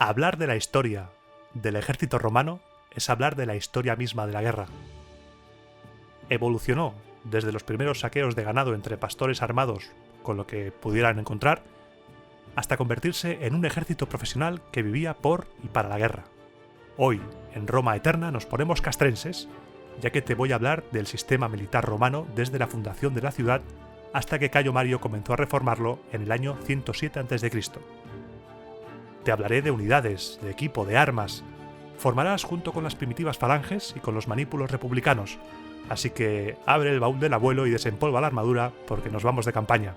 Hablar de la historia del ejército romano es hablar de la historia misma de la guerra. Evolucionó desde los primeros saqueos de ganado entre pastores armados con lo que pudieran encontrar, hasta convertirse en un ejército profesional que vivía por y para la guerra. Hoy, en Roma Eterna, nos ponemos castrenses, ya que te voy a hablar del sistema militar romano desde la fundación de la ciudad hasta que Cayo Mario comenzó a reformarlo en el año 107 a.C. Te hablaré de unidades, de equipo, de armas. Formarás junto con las primitivas falanges y con los manípulos republicanos, así que abre el baúl del abuelo y desempolva la armadura porque nos vamos de campaña.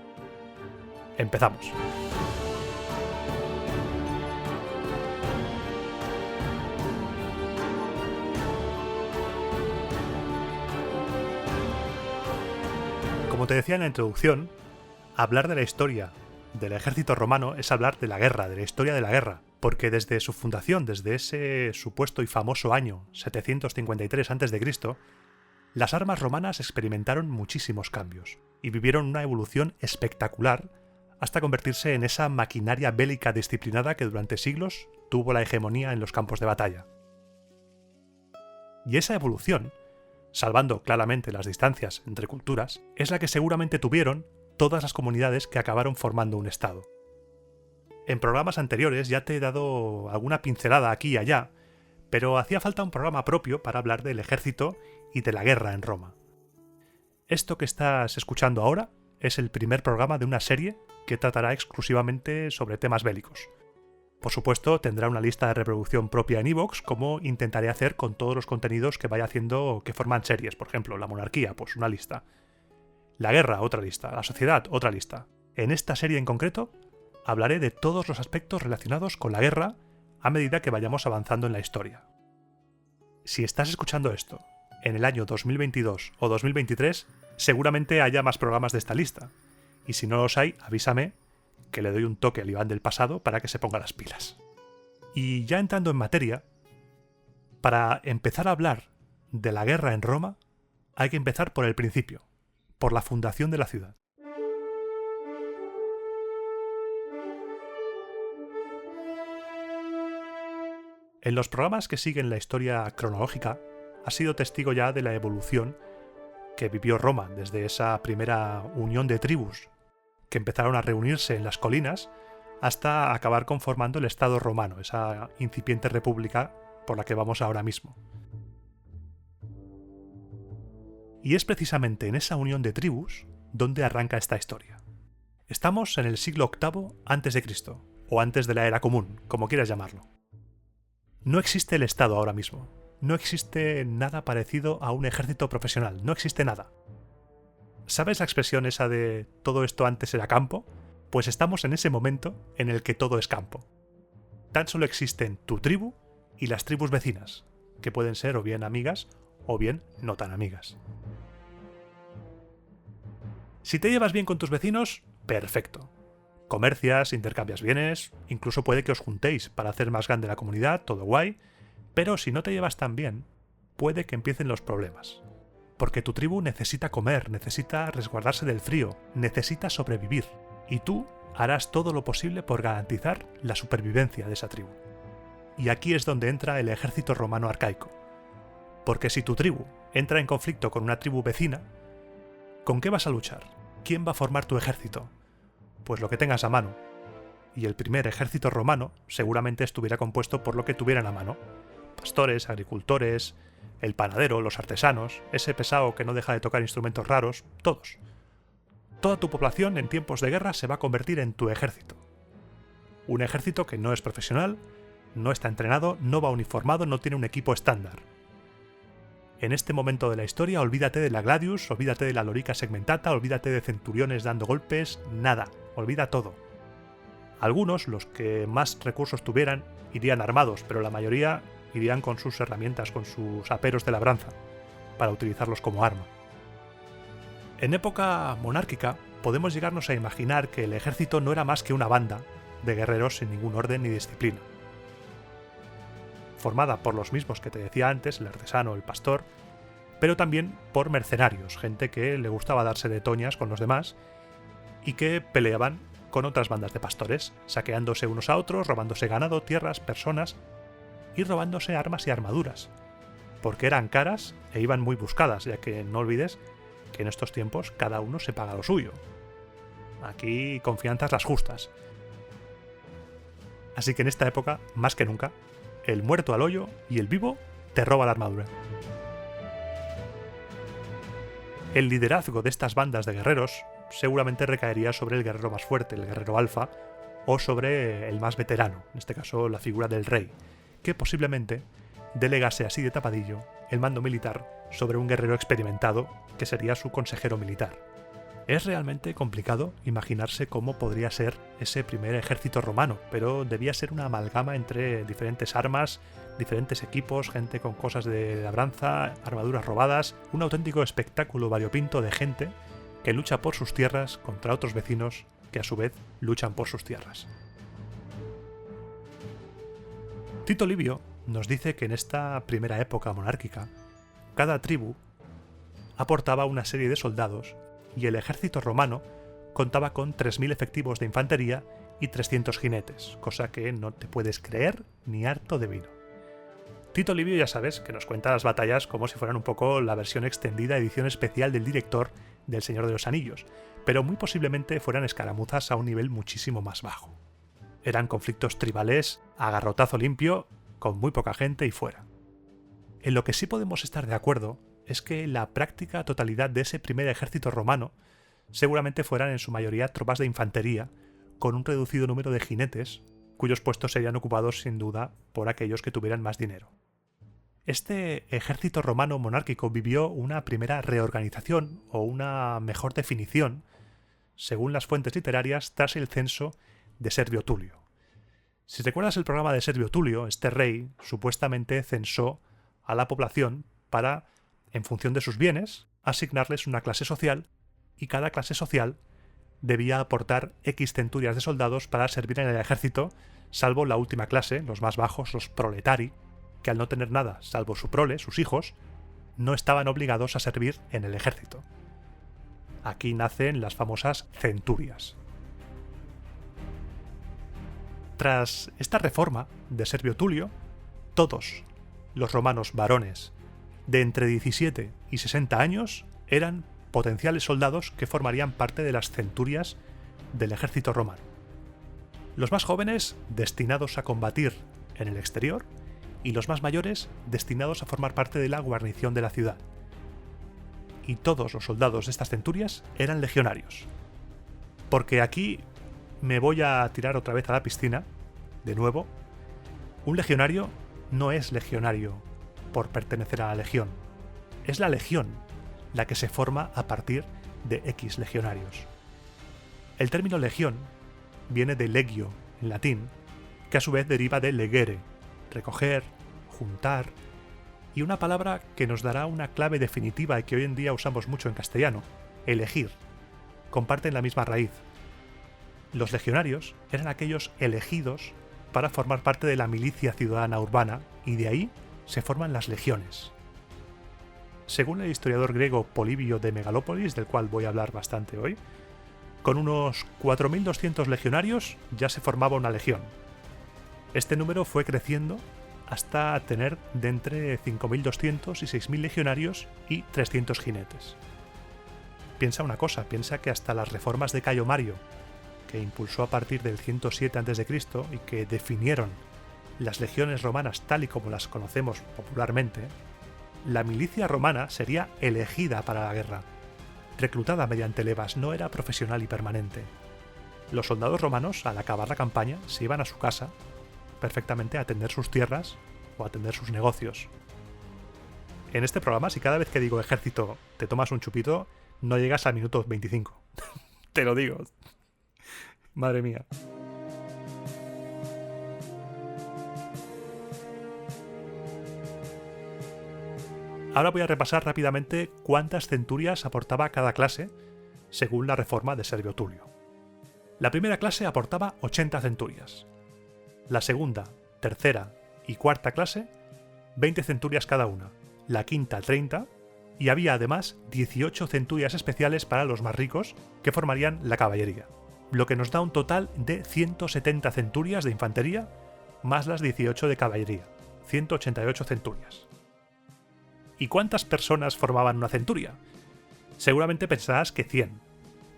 Empezamos. Como te decía en la introducción, hablar de la historia del ejército romano es hablar de la guerra, de la historia de la guerra, porque desde su fundación, desde ese supuesto y famoso año 753 a.C., las armas romanas experimentaron muchísimos cambios y vivieron una evolución espectacular hasta convertirse en esa maquinaria bélica disciplinada que durante siglos tuvo la hegemonía en los campos de batalla. Y esa evolución, salvando claramente las distancias entre culturas, es la que seguramente tuvieron todas las comunidades que acabaron formando un estado. En programas anteriores ya te he dado alguna pincelada aquí y allá, pero hacía falta un programa propio para hablar del ejército y de la guerra en Roma. Esto que estás escuchando ahora es el primer programa de una serie que tratará exclusivamente sobre temas bélicos. Por supuesto, tendrá una lista de reproducción propia en iVoox, como intentaré hacer con todos los contenidos que vaya haciendo que forman series. Por ejemplo, la monarquía, pues una lista. La guerra, otra lista. La sociedad, otra lista. En esta serie en concreto, hablaré de todos los aspectos relacionados con la guerra a medida que vayamos avanzando en la historia. Si estás escuchando esto en el año 2022 o 2023, seguramente haya más programas de esta lista. Y si no los hay, avísame, que le doy un toque al Iván del pasado para que se ponga las pilas. Y ya entrando en materia, para empezar a hablar de la guerra en Roma, hay que empezar por el principio, por la fundación de la ciudad. En los programas que siguen la historia cronológica, has sido testigo ya de la evolución que vivió Roma desde esa primera unión de tribus que empezaron a reunirse en las colinas hasta acabar conformando el Estado romano, esa incipiente república por la que vamos ahora mismo. Y es precisamente en esa unión de tribus donde arranca esta historia. Estamos en el siglo VIII a.C., o antes de la Era Común, como quieras llamarlo. No existe el Estado ahora mismo. No existe nada parecido a un ejército profesional. No existe nada. ¿Sabes la expresión esa de todo esto antes era campo? Pues estamos en ese momento en el que todo es campo. Tan solo existen tu tribu y las tribus vecinas, que pueden ser o bien amigas o bien no tan amigas. Si te llevas bien con tus vecinos, perfecto. Comercias, intercambias bienes, incluso puede que os juntéis para hacer más grande la comunidad, todo guay, pero si no te llevas tan bien, puede que empiecen los problemas. Porque tu tribu necesita comer, necesita resguardarse del frío, necesita sobrevivir, y tú harás todo lo posible por garantizar la supervivencia de esa tribu. Y aquí es donde entra el ejército romano arcaico. Porque si tu tribu entra en conflicto con una tribu vecina, ¿con qué vas a luchar? ¿Quién va a formar tu ejército? Pues lo que tengas a mano. Y el primer ejército romano seguramente estuviera compuesto por lo que tuvieran a mano. Pastores, agricultores, el panadero, los artesanos, ese pesado que no deja de tocar instrumentos raros, todos. Toda tu población en tiempos de guerra se va a convertir en tu ejército. Un ejército que no es profesional, no está entrenado, no va uniformado, no tiene un equipo estándar. En este momento de la historia, olvídate de la gladius, olvídate de la lorica segmentata, olvídate de centuriones dando golpes, nada, olvida todo. Algunos, los que más recursos tuvieran, irían armados, pero la mayoría irían con sus herramientas, con sus aperos de labranza, para utilizarlos como arma. En época monárquica, podemos llegarnos a imaginar que el ejército no era más que una banda de guerreros sin ningún orden ni disciplina. Formada por los mismos que te decía antes, el artesano, el pastor, pero también por mercenarios, gente que le gustaba darse de toñas con los demás y que peleaban con otras bandas de pastores, saqueándose unos a otros, robándose ganado, tierras, personas y robándose armas y armaduras, porque eran caras e iban muy buscadas, ya que no olvides que en estos tiempos cada uno se paga lo suyo. Aquí confianzas las justas. Así que en esta época, más que nunca, el muerto al hoyo y el vivo te roba la armadura. El liderazgo de estas bandas de guerreros seguramente recaería sobre el guerrero más fuerte, el guerrero alfa, o sobre el más veterano, en este caso la figura del rey, que posiblemente delegase así de tapadillo el mando militar sobre un guerrero experimentado que sería su consejero militar. Es realmente complicado imaginarse cómo podría ser ese primer ejército romano, pero debía ser una amalgama entre diferentes armas, diferentes equipos, gente con cosas de labranza, armaduras robadas, un auténtico espectáculo variopinto de gente que lucha por sus tierras contra otros vecinos que a su vez luchan por sus tierras. Tito Livio nos dice que en esta primera época monárquica, cada tribu aportaba una serie de soldados y el ejército romano contaba con 3.000 efectivos de infantería y 300 jinetes, cosa que no te puedes creer ni harto de vino. Tito Livio, ya sabes, que nos cuenta las batallas como si fueran un poco la versión extendida edición especial del director del Señor de los Anillos, pero muy posiblemente fueran escaramuzas a un nivel muchísimo más bajo. Eran conflictos tribales a garrotazo limpio, con muy poca gente y fuera. En lo que sí podemos estar de acuerdo es que la práctica totalidad de ese primer ejército romano seguramente fueran en su mayoría tropas de infantería, con un reducido número de jinetes, cuyos puestos serían ocupados sin duda por aquellos que tuvieran más dinero. Este ejército romano monárquico vivió una primera reorganización o una mejor definición, según las fuentes literarias, tras el censo de Servio Tulio. Si recuerdas el programa de Servio Tulio, este rey supuestamente censó a la población para, en función de sus bienes, asignarles una clase social, y cada clase social debía aportar X centurias de soldados para servir en el ejército, salvo la última clase, los más bajos, los proletari, que al no tener nada salvo su prole, sus hijos, no estaban obligados a servir en el ejército. Aquí nacen las famosas centurias. Tras esta reforma de Servio Tulio, todos los romanos varones de entre 17 y 60 años eran potenciales soldados que formarían parte de las centurias del ejército romano. Los más jóvenes destinados a combatir en el exterior y los más mayores destinados a formar parte de la guarnición de la ciudad. Y todos los soldados de estas centurias eran legionarios. Porque aquí me voy a tirar otra vez a la piscina, de nuevo. Un legionario no es legionario por pertenecer a la legión. Es la legión la que se forma a partir de X legionarios. El término legión viene de legio, en latín, que a su vez deriva de legere, recoger, juntar, y una palabra que nos dará una clave definitiva y que hoy en día usamos mucho en castellano, elegir. Comparten la misma raíz. Los legionarios eran aquellos elegidos para formar parte de la milicia ciudadana urbana, y de ahí se forman las legiones. Según el historiador griego Polibio de Megalópolis, del cual voy a hablar bastante hoy, con unos 4.200 legionarios ya se formaba una legión. Este número fue creciendo hasta tener de entre 5.200 y 6.000 legionarios y 300 jinetes. Piensa una cosa, piensa que hasta las reformas de Cayo Mario, que impulsó a partir del 107 a.C. y que definieron las legiones romanas tal y como las conocemos popularmente, la milicia romana sería elegida para la guerra, reclutada mediante levas, no era profesional y permanente. Los soldados romanos, al acabar la campaña, se iban a su casa perfectamente a atender sus tierras o a atender sus negocios. En este programa, si cada vez que digo ejército te tomas un chupito, no llegas al minuto 25. Te lo digo. Madre mía. Ahora voy a repasar rápidamente cuántas centurias aportaba cada clase, según la reforma de Servio Tulio. La primera clase aportaba 80 centurias. La segunda, tercera y cuarta clase, 20 centurias cada una. La quinta, 30, y había además 18 centurias especiales para los más ricos, que formarían la caballería. lo que nos da un total de 170 centurias de infantería, más las 18 de caballería, 188 centurias. ¿Y cuántas personas formaban una centuria? Seguramente pensarás que 100.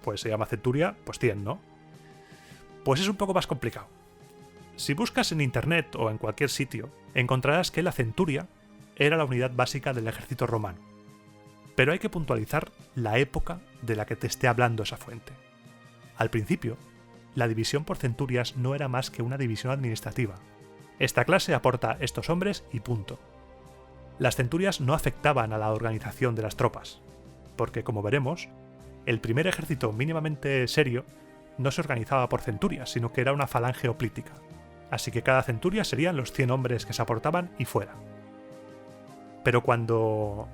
Pues se llama centuria, pues 100, ¿no? Pues es un poco más complicado. Si buscas en internet o en cualquier sitio, encontrarás que la centuria era la unidad básica del ejército romano. Pero hay que puntualizar la época de la que te esté hablando esa fuente. Al principio, la división por centurias no era más que una división administrativa. Esta clase aporta estos hombres y punto. Las centurias no afectaban a la organización de las tropas, porque como veremos, el primer ejército mínimamente serio no se organizaba por centurias, sino que era una falange hoplítica. Así que cada centuria serían los 100 hombres que se aportaban y fuera. Pero cuando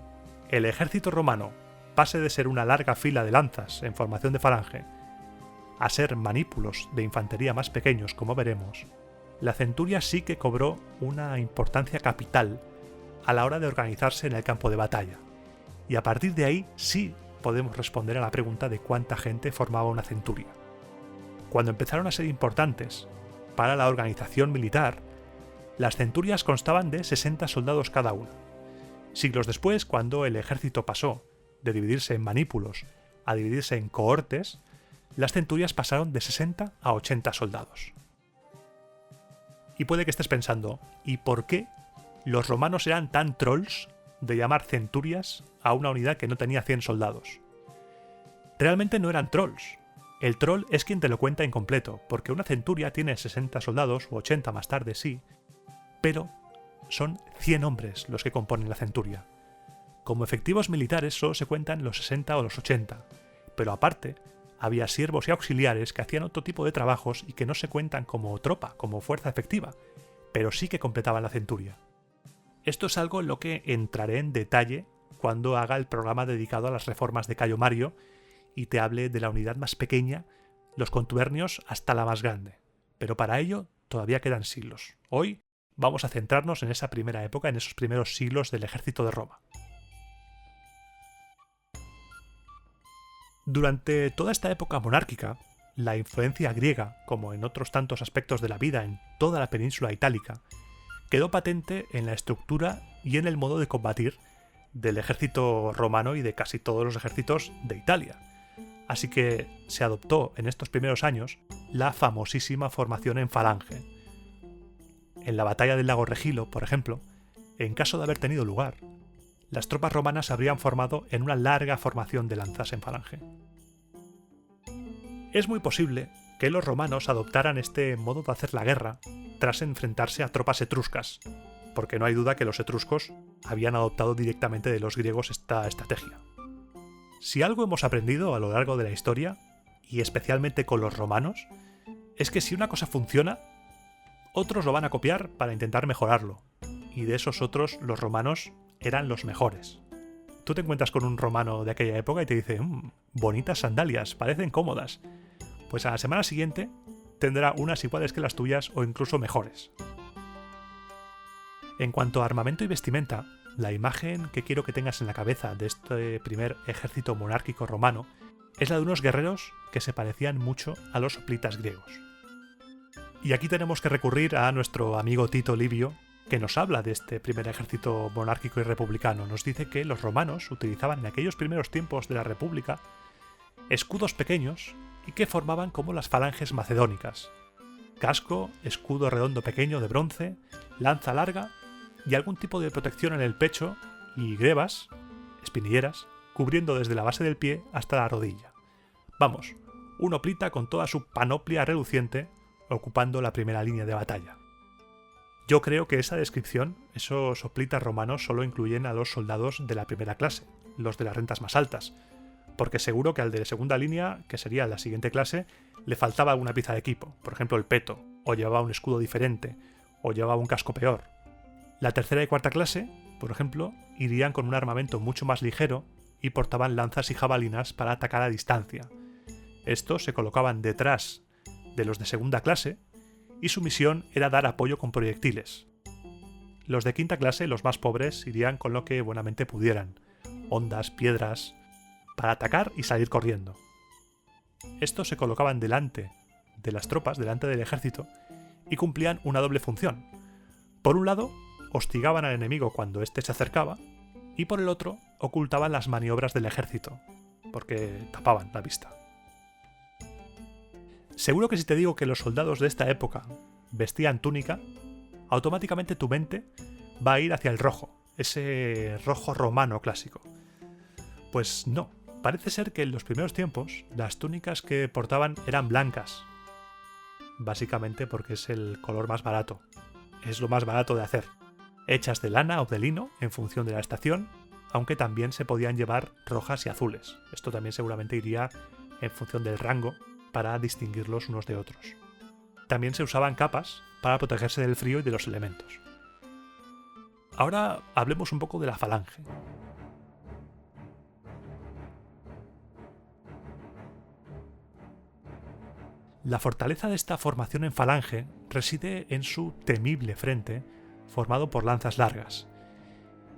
el ejército romano pase de ser una larga fila de lanzas en formación de falange a ser manípulos de infantería más pequeños, como veremos, la centuria sí que cobró una importancia capital a la hora de organizarse en el campo de batalla. Y a partir de ahí sí podemos responder a la pregunta de cuánta gente formaba una centuria. Cuando empezaron a ser importantes para la organización militar, las centurias constaban de 60 soldados cada una. Siglos después, cuando el ejército pasó de dividirse en manípulos a dividirse en cohortes, las centurias pasaron de 60 a 80 soldados. Y puede que estés pensando, ¿y por qué los romanos eran tan trolls de llamar centurias a una unidad que no tenía 100 soldados? Realmente no eran trolls. El troll es quien te lo cuenta incompleto, porque una centuria tiene 60 soldados, o 80 más tarde sí, pero son 100 hombres los que componen la centuria. Como efectivos militares solo se cuentan los 60 o los 80, pero aparte había siervos y auxiliares que hacían otro tipo de trabajos y que no se cuentan como tropa, como fuerza efectiva, pero sí que completaban la centuria. Esto es algo en lo que entraré en detalle cuando haga el programa dedicado a las reformas de Cayo Mario y te hable de la unidad más pequeña, los contubernios, hasta la más grande. Pero para ello todavía quedan siglos. Hoy vamos a centrarnos en esa primera época, en esos primeros siglos del ejército de Roma. Durante toda esta época monárquica, la influencia griega, como en otros tantos aspectos de la vida en toda la península itálica, quedó patente en la estructura y en el modo de combatir del ejército romano y de casi todos los ejércitos de Italia. Así que se adoptó en estos primeros años la famosísima formación en falange. En la batalla del lago Regilo, por ejemplo, en caso de haber tenido lugar, las tropas romanas se habrían formado en una larga formación de lanzas en falange. Es muy posible que los romanos adoptaran este modo de hacer la guerra tras enfrentarse a tropas etruscas, porque no hay duda que los etruscos habían adoptado directamente de los griegos esta estrategia. Si algo hemos aprendido a lo largo de la historia, y especialmente con los romanos, es que si una cosa funciona, otros lo van a copiar para intentar mejorarlo, y de esos otros los romanos eran los mejores. Tú te encuentras con un romano de aquella época y te dice, bonitas sandalias, parecen cómodas. Pues a la semana siguiente tendrá unas iguales que las tuyas o incluso mejores. En cuanto a armamento y vestimenta, la imagen que quiero que tengas en la cabeza de este primer ejército monárquico romano es la de unos guerreros que se parecían mucho a los hoplitas griegos. Y aquí tenemos que recurrir a nuestro amigo Tito Livio, que nos habla de este primer ejército monárquico y republicano. Nos dice que los romanos utilizaban en aquellos primeros tiempos de la República escudos pequeños y que formaban como las falanges macedónicas. Casco, escudo redondo pequeño de bronce, lanza larga y algún tipo de protección en el pecho y grebas, espinilleras, cubriendo desde la base del pie hasta la rodilla. Vamos, un hoplita con toda su panoplia reluciente ocupando la primera línea de batalla. Yo creo que esa descripción, esos hoplitas romanos, solo incluyen a los soldados de la primera clase, los de las rentas más altas, porque seguro que al de segunda línea, que sería la siguiente clase, le faltaba alguna pieza de equipo, por ejemplo el peto, o llevaba un escudo diferente, o llevaba un casco peor. La tercera y cuarta clase, por ejemplo, irían con un armamento mucho más ligero y portaban lanzas y jabalinas para atacar a distancia. Estos se colocaban detrás de los de segunda clase, y su misión era dar apoyo con proyectiles. Los de quinta clase, los más pobres, irían con lo que buenamente pudieran, hondas, piedras, para atacar y salir corriendo. Estos se colocaban delante de las tropas, delante del ejército, y cumplían una doble función. Por un lado, hostigaban al enemigo cuando éste se acercaba, y por el otro, ocultaban las maniobras del ejército, porque tapaban la vista. Seguro que si te digo que los soldados de esta época vestían túnica, automáticamente tu mente va a ir hacia el rojo, ese rojo romano clásico. Pues no, parece ser que en los primeros tiempos las túnicas que portaban eran blancas, básicamente porque es el color más barato, es lo más barato de hacer, hechas de lana o de lino en función de la estación, aunque también se podían llevar rojas y azules. Esto también seguramente iría en función del rango para distinguirlos unos de otros. También se usaban capas para protegerse del frío y de los elementos. Ahora hablemos un poco de la falange. La fortaleza de esta formación en falange reside en su temible frente formado por lanzas largas.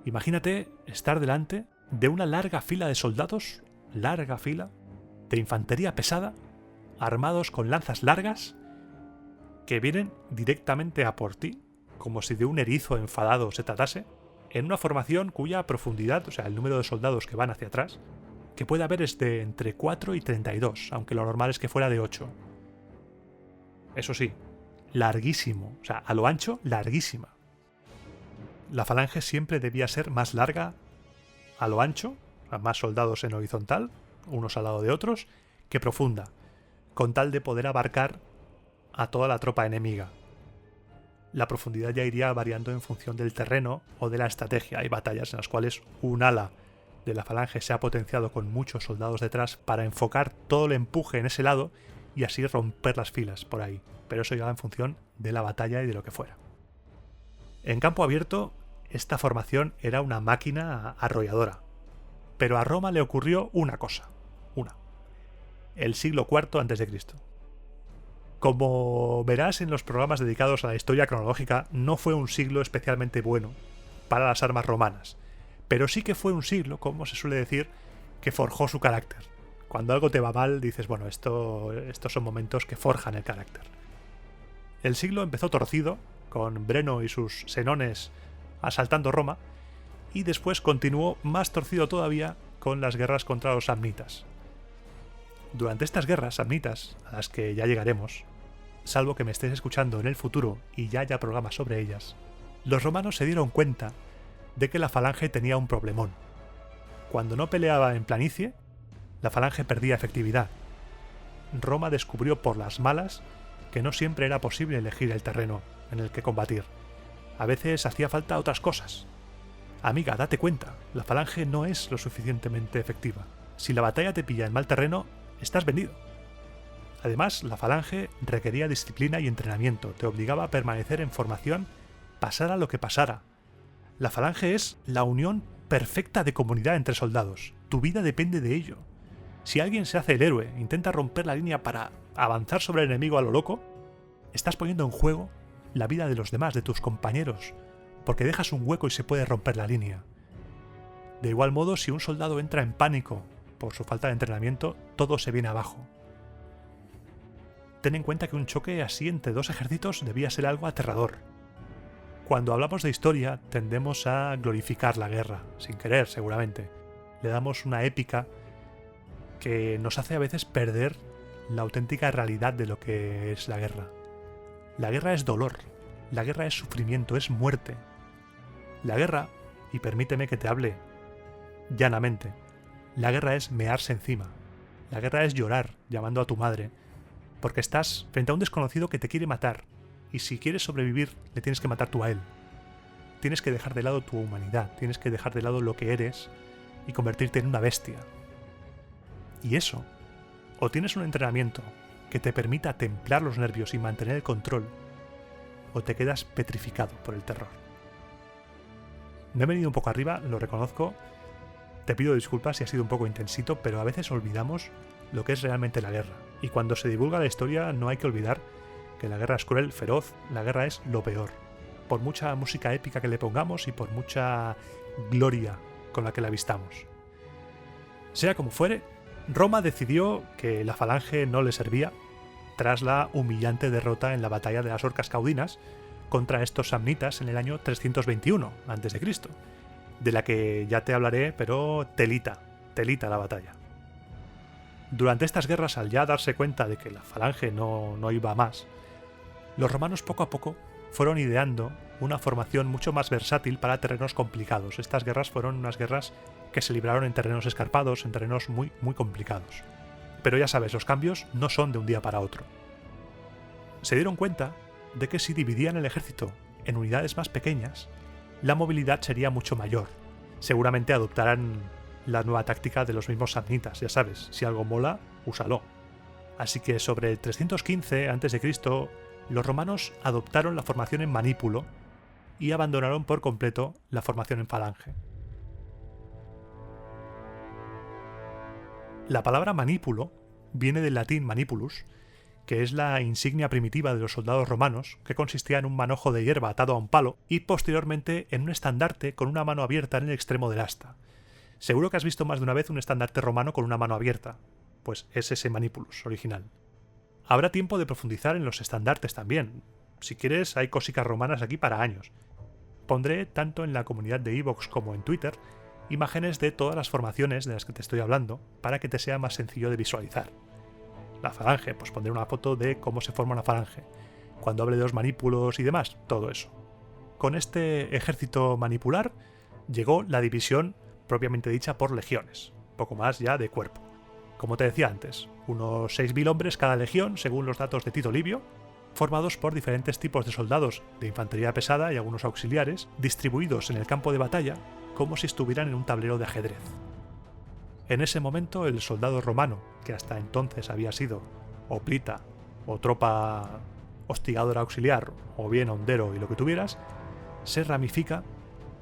Imagínate estar delante de una larga fila de soldados, larga fila, de infantería pesada, armados con lanzas largas, que vienen directamente a por ti, como si de un erizo enfadado se tratase, en una formación cuya profundidad, o sea, el número de soldados que van hacia atrás, que puede haber es de entre 4 y 32, aunque lo normal es que fuera de 8. Eso sí, larguísimo, o sea, a lo ancho, larguísima. La falange siempre debía ser más larga a lo ancho, a más soldados en horizontal, unos al lado de otros, que profunda, con tal de poder abarcar a toda la tropa enemiga. La profundidad ya iría variando en función del terreno o de la estrategia. Hay batallas en las cuales un ala de la falange se ha potenciado con muchos soldados detrás para enfocar todo el empuje en ese lado y así romper las filas por ahí. Pero eso ya va en función de la batalla y de lo que fuera. En campo abierto, esta formación era una máquina arrolladora. Pero a Roma le ocurrió una cosa. El siglo IV a.C. Como verás en los programas dedicados a la historia cronológica, no fue un siglo especialmente bueno para las armas romanas, pero sí que fue un siglo, como se suele decir, que forjó su carácter. Cuando algo te va mal, dices, bueno, estos son momentos que forjan el carácter. El siglo empezó torcido, con Breno y sus senones asaltando Roma, y después continuó más torcido todavía con las guerras contra los samnitas. Durante estas guerras samnitas, a las que ya llegaremos, salvo que me estés escuchando en el futuro y ya haya programas sobre ellas, los romanos se dieron cuenta de que la falange tenía un problemón. Cuando no peleaba en planicie, la falange perdía efectividad. Roma descubrió por las malas que no siempre era posible elegir el terreno en el que combatir. A veces hacía falta otras cosas. Amiga, date cuenta, la falange no es lo suficientemente efectiva. Si la batalla te pilla en mal terreno, estás vendido. Además, la falange requería disciplina y entrenamiento, te obligaba a permanecer en formación, pasara lo que pasara. La falange es la unión perfecta de comunidad entre soldados. Tu vida depende de ello. Si alguien se hace el héroe, intenta romper la línea para avanzar sobre el enemigo a lo loco, estás poniendo en juego la vida de los demás, de tus compañeros, porque dejas un hueco y se puede romper la línea. De igual modo, si un soldado entra en pánico por su falta de entrenamiento, todo se viene abajo. Ten en cuenta que un choque así entre dos ejércitos debía ser algo aterrador. Cuando hablamos de historia, tendemos a glorificar la guerra, sin querer seguramente. Le damos una épica que nos hace a veces perder la auténtica realidad de lo que es la guerra. La guerra es dolor, la guerra es sufrimiento, es muerte. La guerra, y permíteme que te hable llanamente, la guerra es mearse encima. La guerra es llorar llamando a tu madre, porque estás frente a un desconocido que te quiere matar, y si quieres sobrevivir, le tienes que matar tú a él. Tienes que dejar de lado tu humanidad, tienes que dejar de lado lo que eres y convertirte en una bestia. Y eso, o tienes un entrenamiento que te permita templar los nervios y mantener el control, o te quedas petrificado por el terror. Me he venido un poco arriba, lo reconozco. Te pido disculpas si ha sido un poco intensito, pero a veces olvidamos lo que es realmente la guerra. Y cuando se divulga la historia no hay que olvidar que la guerra es cruel, feroz, la guerra es lo peor. Por mucha música épica que le pongamos y por mucha gloria con la que la vistamos. Sea como fuere, Roma decidió que la falange no le servía tras la humillante derrota en la batalla de las Orcas Caudinas contra estos samnitas en el año 321 a.C., de la que ya te hablaré, pero telita la batalla. Durante estas guerras, al ya darse cuenta de que la falange no iba a más, los romanos poco a poco fueron ideando una formación mucho más versátil para terrenos complicados. Estas guerras fueron unas guerras que se libraron en terrenos escarpados, en terrenos muy complicados. Pero ya sabes, los cambios no son de un día para otro. Se dieron cuenta de que si dividían el ejército en unidades más pequeñas, la movilidad sería mucho mayor. Seguramente adoptarán la nueva táctica de los mismos samnitas, ya sabes, si algo mola, úsalo. Así que sobre el 315 a.C., los romanos adoptaron la formación en manípulo y abandonaron por completo la formación en falange. La palabra manípulo viene del latín manipulus, que es la insignia primitiva de los soldados romanos, que consistía en un manojo de hierba atado a un palo y posteriormente en un estandarte con una mano abierta en el extremo del asta. Seguro que has visto más de una vez un estandarte romano con una mano abierta. Pues es ese manipulus original. Habrá tiempo de profundizar en los estandartes también. Si quieres, hay cosicas romanas aquí para años. Pondré, tanto en la comunidad de iVoox como en Twitter, imágenes de todas las formaciones de las que te estoy hablando, para que te sea más sencillo de visualizar. La falange, pues pondré una foto de cómo se forma una falange. Cuando hable de los manípulos y demás, todo eso. Con este ejército manipular llegó la división propiamente dicha por legiones, poco más ya de cuerpo. Como te decía antes, unos 6.000 hombres cada legión, según los datos de Tito Livio, formados por diferentes tipos de soldados de infantería pesada y algunos auxiliares, distribuidos en el campo de batalla como si estuvieran en un tablero de ajedrez. En ese momento, el soldado romano, que hasta entonces había sido hoplita o tropa hostigadora auxiliar o bien hondero y lo que tuvieras, se ramifica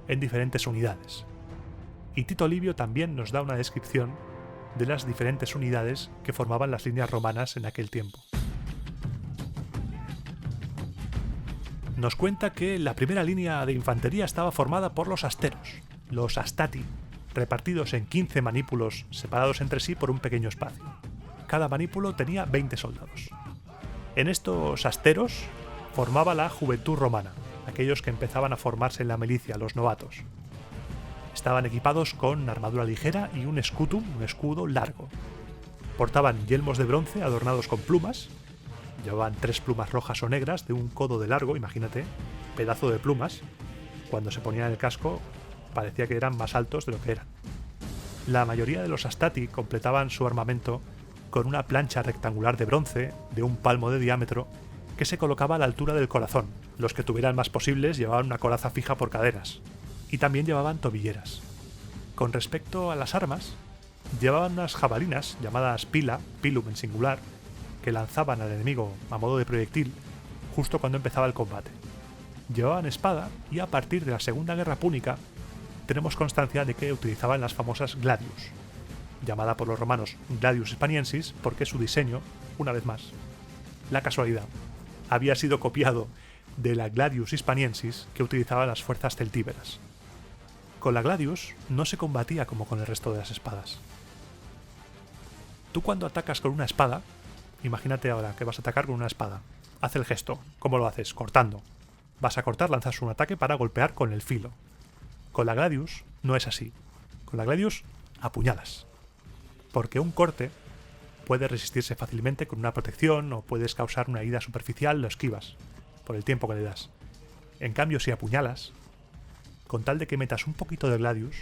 en diferentes unidades. Y Tito Livio también nos da una descripción de las diferentes unidades que formaban las líneas romanas en aquel tiempo. Nos cuenta que la primera línea de infantería estaba formada por los asteros, los astati, repartidos en 15 manípulos separados entre sí por un pequeño espacio. Cada manípulo tenía 20 soldados. En estos asteros formaba la juventud romana, aquellos que empezaban a formarse en la milicia, los novatos. Estaban equipados con armadura ligera y un scutum, un escudo largo. Portaban yelmos de bronce adornados con plumas. Llevaban 3 plumas rojas o negras de un codo de largo, imagínate, pedazo de plumas. Cuando se ponían el casco parecía que eran más altos de lo que eran. La mayoría de los astati completaban su armamento con una plancha rectangular de bronce de un palmo de diámetro que se colocaba a la altura del corazón. Los que tuvieran más posibles llevaban una coraza fija por caderas. Y también llevaban tobilleras. Con respecto a las armas, llevaban unas jabalinas llamadas pilum en singular, que lanzaban al enemigo a modo de proyectil justo cuando empezaba el combate. Llevaban espada y a partir de la Segunda Guerra Púnica tenemos constancia de que utilizaban las famosas gladius, llamada por los romanos gladius hispaniensis porque su diseño, una vez más, la casualidad, había sido copiado de la gladius hispaniensis que utilizaban las fuerzas celtíberas. Con la gladius no se combatía como con el resto de las espadas. Tú cuando atacas con una espada, imagínate ahora que vas a atacar con una espada. Haz el gesto. ¿Cómo lo haces? Cortando. Vas a cortar, lanzas un ataque para golpear con el filo. Con la gladius no es así. Con la gladius apuñalas. Porque un corte puede resistirse fácilmente con una protección o puedes causar una herida superficial, lo esquivas, por el tiempo que le das. En cambio, si apuñalas, con tal de que metas un poquito de gladius,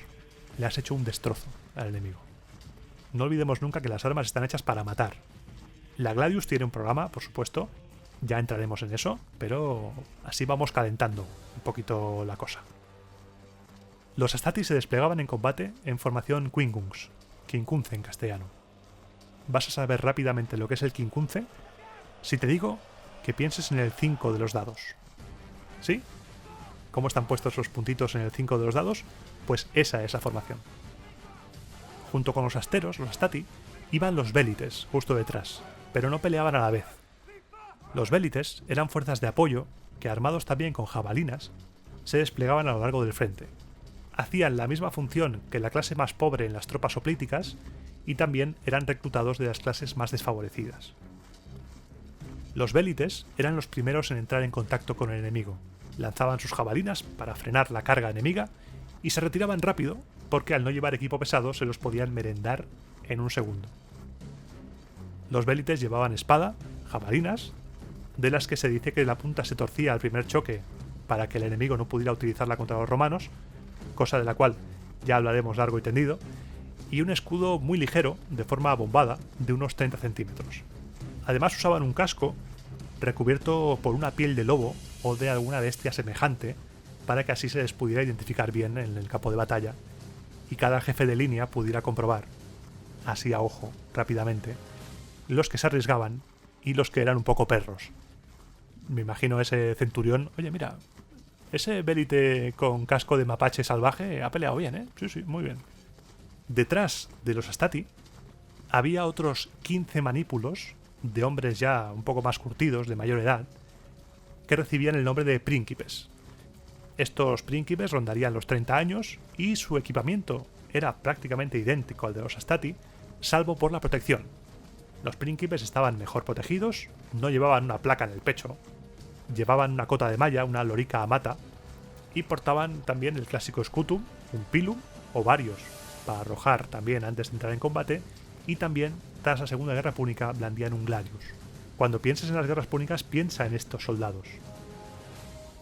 le has hecho un destrozo al enemigo. No olvidemos nunca que las armas están hechas para matar. La gladius tiene un programa, por supuesto, ya entraremos en eso, pero así vamos calentando un poquito la cosa. Los astati se desplegaban en combate en formación quinquunx, quincunce en castellano. Vas a saber rápidamente lo que es el quincunce si te digo que pienses en el 5 de los dados. ¿Sí? ¿Cómo están puestos los puntitos en el 5 de los dados? Pues esa es la formación. Junto con los asteros, los astati, iban los vélites justo detrás, pero no peleaban a la vez. Los vélites eran fuerzas de apoyo que, armados también con jabalinas, se desplegaban a lo largo del frente. Hacían la misma función que la clase más pobre en las tropas hoplíticas y también eran reclutados de las clases más desfavorecidas. Los vélites eran los primeros en entrar en contacto con el enemigo. Lanzaban sus jabalinas para frenar la carga enemiga y se retiraban rápido porque al no llevar equipo pesado se los podían merendar en un segundo. Los vélites llevaban espada, jabalinas, de las que se dice que la punta se torcía al primer choque para que el enemigo no pudiera utilizarla contra los romanos, cosa de la cual ya hablaremos largo y tendido, y un escudo muy ligero, de forma bombada, de unos 30 centímetros. Además usaban un casco recubierto por una piel de lobo o de alguna bestia semejante, para que así se les pudiera identificar bien en el campo de batalla y cada jefe de línea pudiera comprobar, así a ojo, rápidamente, los que se arriesgaban y los que eran un poco perros. Me imagino ese centurión, oye mira, ese vélite con casco de mapache salvaje ha peleado bien, ¿eh? Sí, muy bien. Detrás de los Astati había otros 15 manípulos de hombres ya un poco más curtidos, de mayor edad, que recibían el nombre de príncipes. Estos príncipes rondarían los 30 años y su equipamiento era prácticamente idéntico al de los Astati, salvo por la protección. Los príncipes estaban mejor protegidos, no llevaban una placa en el pecho, llevaban una cota de malla, una lorica amata, y portaban también el clásico scutum, un pilum o varios para arrojar también antes de entrar en combate, y también, tras la Segunda Guerra Púnica, blandían un gladius. Cuando pienses en las guerras púnicas, piensa en estos soldados.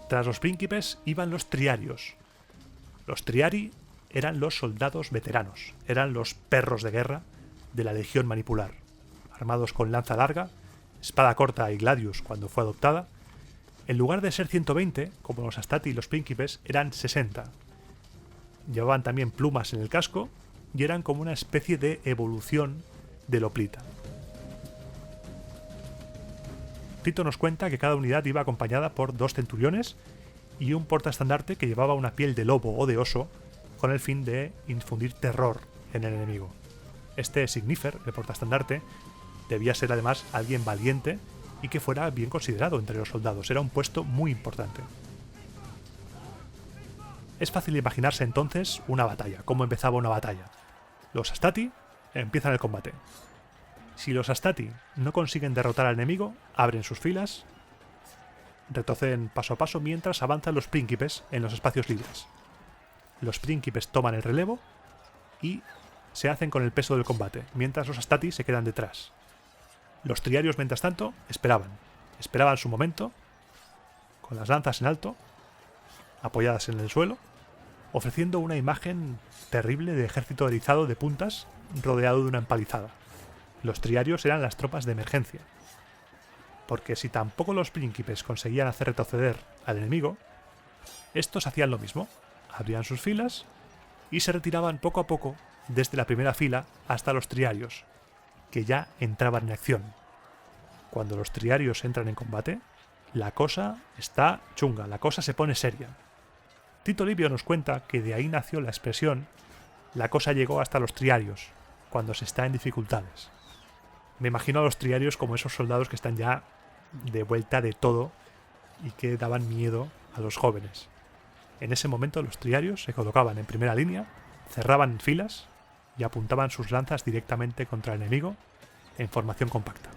Tras los príncipes iban los triarios. Los triari eran los soldados veteranos, eran los perros de guerra de la legión manipular, armados con lanza larga, espada corta y gladius cuando fue adoptada. En lugar de ser 120, como los Astati y los príncipes, eran 60. Llevaban también plumas en el casco y eran como una especie de evolución del hoplita. Tito nos cuenta que cada unidad iba acompañada por 2 centuriones y un portaestandarte que llevaba una piel de lobo o de oso con el fin de infundir terror en el enemigo. Este signífer, el portaestandarte, debía ser además alguien valiente y que fuera bien considerado entre los soldados. Era un puesto muy importante. Es fácil imaginarse entonces una batalla, cómo empezaba una batalla. Los Astati empiezan el combate. Si los Astati no consiguen derrotar al enemigo, abren sus filas, retroceden paso a paso mientras avanzan los príncipes en los espacios libres. Los príncipes toman el relevo y se hacen con el peso del combate, mientras los Astati se quedan detrás. Los triarios, mientras tanto, esperaban su momento, con las lanzas en alto, apoyadas en el suelo, ofreciendo una imagen terrible de ejército erizado de puntas rodeado de una empalizada. Los triarios eran las tropas de emergencia, porque si tampoco los príncipes conseguían hacer retroceder al enemigo, estos hacían lo mismo, abrían sus filas y se retiraban poco a poco desde la primera fila hasta los triarios, que ya entraban en acción. Cuando los triarios entran en combate, la cosa está chunga, la cosa se pone seria. Tito Livio nos cuenta que de ahí nació la expresión «la cosa llegó hasta los triarios», cuando se está en dificultades. Me imagino a los triarios como esos soldados que están ya de vuelta de todo y que daban miedo a los jóvenes. En ese momento los triarios se colocaban en primera línea, cerraban filas y apuntaban sus lanzas directamente contra el enemigo en formación compacta.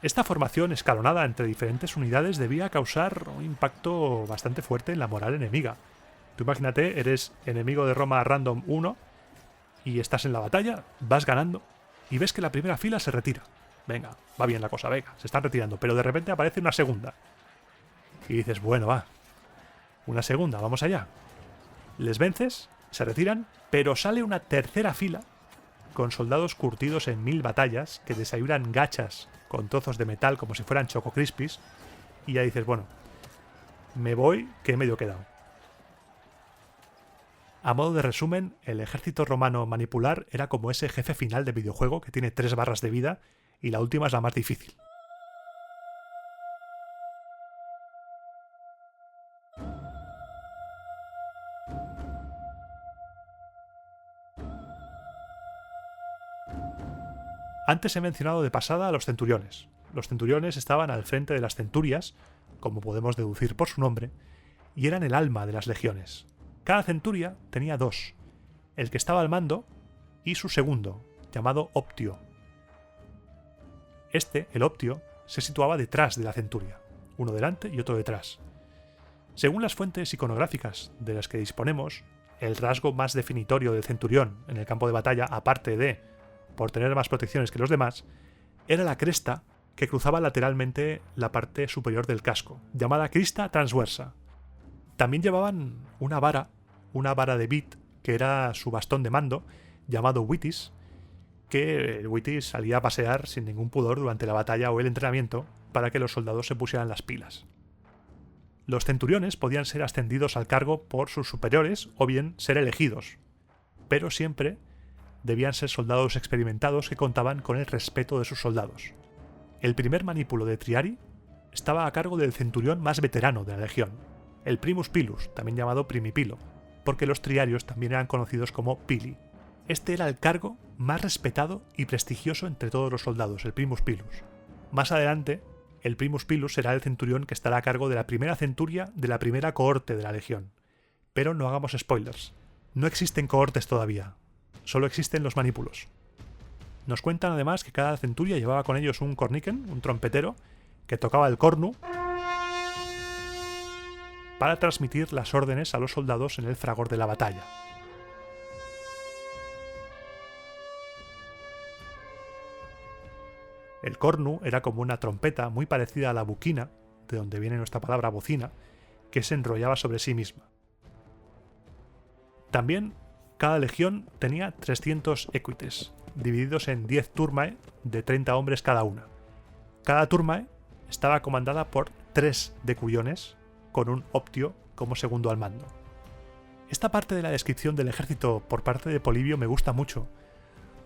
Esta formación escalonada entre diferentes unidades debía causar un impacto bastante fuerte en la moral enemiga. Tú imagínate, eres enemigo de Roma Random 1 y estás en la batalla, vas ganando y ves que la primera fila se retira. Venga, va bien la cosa, venga, se están retirando, pero de repente aparece una segunda. Y dices, bueno, va, una segunda, vamos allá. Les vences, se retiran, pero sale una tercera fila con soldados curtidos en 1000 batallas que desayunan gachas con trozos de metal como si fueran Choco Crispies, y ya dices, bueno, me voy, que he medio quedado. A modo de resumen, el ejército romano manipular era como ese jefe final de videojuego que tiene 3 barras de vida y la última es la más difícil. Antes he mencionado de pasada a los centuriones. Los centuriones estaban al frente de las centurias, como podemos deducir por su nombre, y eran el alma de las legiones. Cada centuria tenía 2. El que estaba al mando y su segundo, llamado Optio. El Optio, se situaba detrás de la centuria, uno delante y otro detrás. Según las fuentes iconográficas de las que disponemos, el rasgo más definitorio del centurión en el campo de batalla, aparte de por tener más protecciones que los demás, era la cresta que cruzaba lateralmente la parte superior del casco, llamada crista transversa. También llevaban una vara de bit, que era su bastón de mando, llamado Witis, que el Witis salía a pasear sin ningún pudor durante la batalla o el entrenamiento para que los soldados se pusieran las pilas. Los centuriones podían ser ascendidos al cargo por sus superiores o bien ser elegidos, pero siempre debían ser soldados experimentados que contaban con el respeto de sus soldados. El primer manípulo de Triari estaba a cargo del centurión más veterano de la legión, el Primus Pilus, también llamado Primipilo, porque los triarios también eran conocidos como Pili. Este era el cargo más respetado y prestigioso entre todos los soldados, el Primus Pilus. Más adelante, el Primus Pilus será el centurión que estará a cargo de la primera centuria de la primera cohorte de la legión. Pero no hagamos spoilers. No existen cohortes todavía. Solo existen los manípulos. Nos cuentan además que cada centuria llevaba con ellos un corniken, un trompetero, que tocaba el cornu para transmitir las órdenes a los soldados en el fragor de la batalla. El cornu era como una trompeta muy parecida a la buquina, de donde viene nuestra palabra bocina, que se enrollaba sobre sí misma. También cada legión tenía 300 equites, divididos en 10 turmae de 30 hombres cada una. Cada turmae estaba comandada por 3 decuriones, con un optio como segundo al mando. Esta parte de la descripción del ejército por parte de Polibio me gusta mucho,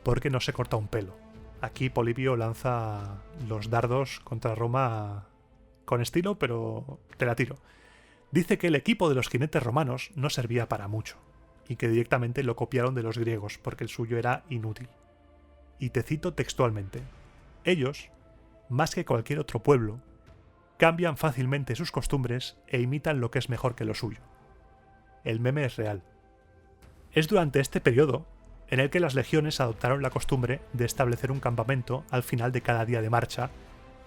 porque no se corta un pelo. Aquí Polibio lanza los dardos contra Roma con estilo, pero te la tiro. Dice que el equipo de los jinetes romanos no servía para mucho, y que directamente lo copiaron de los griegos, porque el suyo era inútil. Y te cito textualmente: ellos, más que cualquier otro pueblo, cambian fácilmente sus costumbres e imitan lo que es mejor que lo suyo. El meme es real. Es durante este periodo en el que las legiones adoptaron la costumbre de establecer un campamento al final de cada día de marcha,